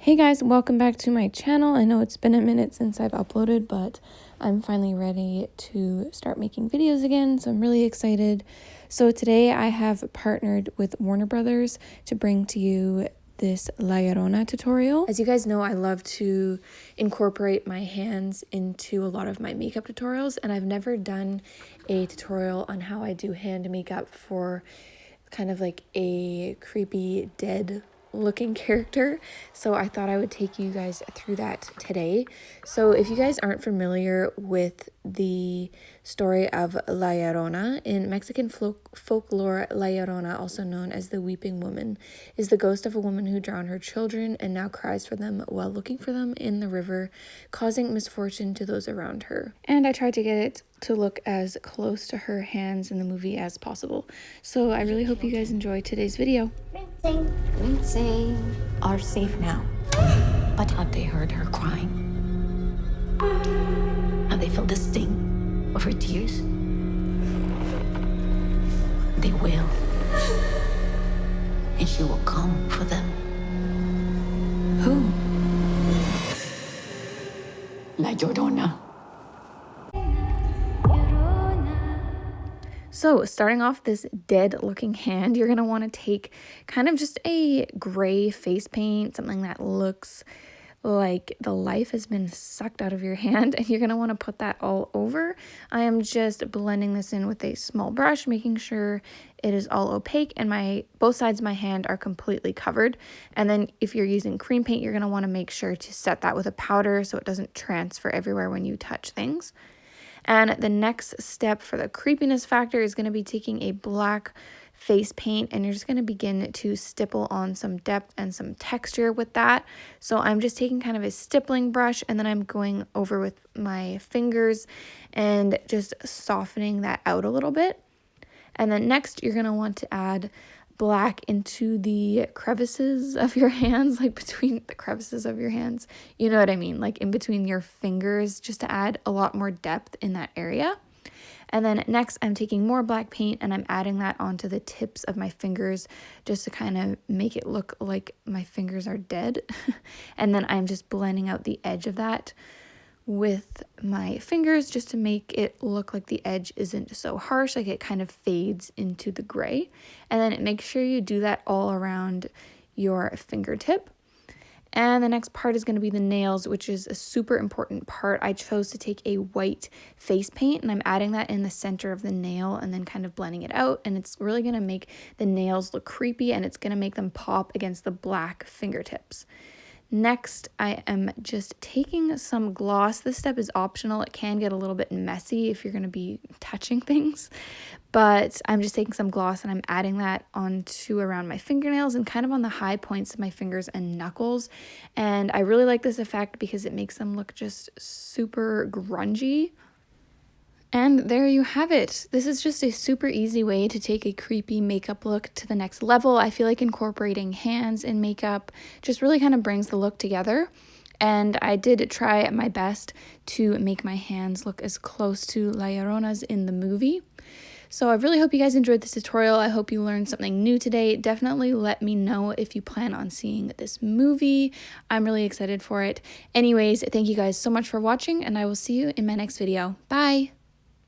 Hey guys, welcome back to my channel. I know it's been a minute since I've uploaded, but I'm finally ready to start making videos again, so I'm really excited. So today I have partnered with Warner Brothers to bring to you this La Llorona tutorial. As you guys know, I love to incorporate my hands into a lot of my makeup tutorials, and I've never done a tutorial on how I do hand makeup for kind of like a creepy dead looking character, so I thought I would take you guys through that today. So if you guys aren't familiar with the story of La Llorona, in Mexican folklore, La Llorona, also known as the weeping woman, is the ghost of a woman who drowned her children and now cries for them while looking for them in the river, causing misfortune to those around her. And I tried to get it to look as close to her hands in the movie as possible. So I really hope you guys enjoy today's video. Rinsing are safe now. But have they heard her crying? Have they felt the sting of her tears? They will. And she will come for them. Who? La Llorona. So starting off this dead looking hand, you're going to want to take kind of just a gray face paint, something that looks like the life has been sucked out of your hand, and you're going to want to put that all over. I am just blending this in with a small brush, making sure it is all opaque and both sides of my hand are completely covered. And then if you're using cream paint, you're going to want to make sure to set that with a powder so it doesn't transfer everywhere when you touch things. And the next step for the creepiness factor is going to be taking a black face paint, and you're just going to begin to stipple on some depth and some texture with that. So I'm just taking kind of a stippling brush, and then I'm going over with my fingers and just softening that out a little bit. And then next you're going to want to add black into the crevices of your hands, like between the crevices of your hands, you know what I mean, like in between your fingers, just to add a lot more depth in that area. And then next I'm taking more black paint and I'm adding that onto the tips of my fingers just to kind of make it look like my fingers are dead. And then I'm just blending out the edge of that with my fingers just to make it look like the edge isn't so harsh, like it kind of fades into the gray. And then make sure you do that all around your fingertip. And the next part is going to be the nails, which is a super important part. I chose to take a white face paint and I'm adding that in the center of the nail and then kind of blending it out. And it's really going to make the nails look creepy and it's going to make them pop against the black fingertips. Next, I am just taking some gloss. This step is optional. It can get a little bit messy if you're going to be touching things, but I'm just taking some gloss and I'm adding that onto around my fingernails and kind of on the high points of my fingers and knuckles. And I really like this effect because it makes them look just super grungy. And there you have it. This is just a super easy way to take a creepy makeup look to the next level. I feel like incorporating hands in makeup just really kind of brings the look together. And I did try my best to make my hands look as close to La Llorona's in the movie. So I really hope you guys enjoyed this tutorial. I hope you learned something new today. Definitely let me know if you plan on seeing this movie. I'm really excited for it. Anyways, thank you guys so much for watching and I will see you in my next video. Bye!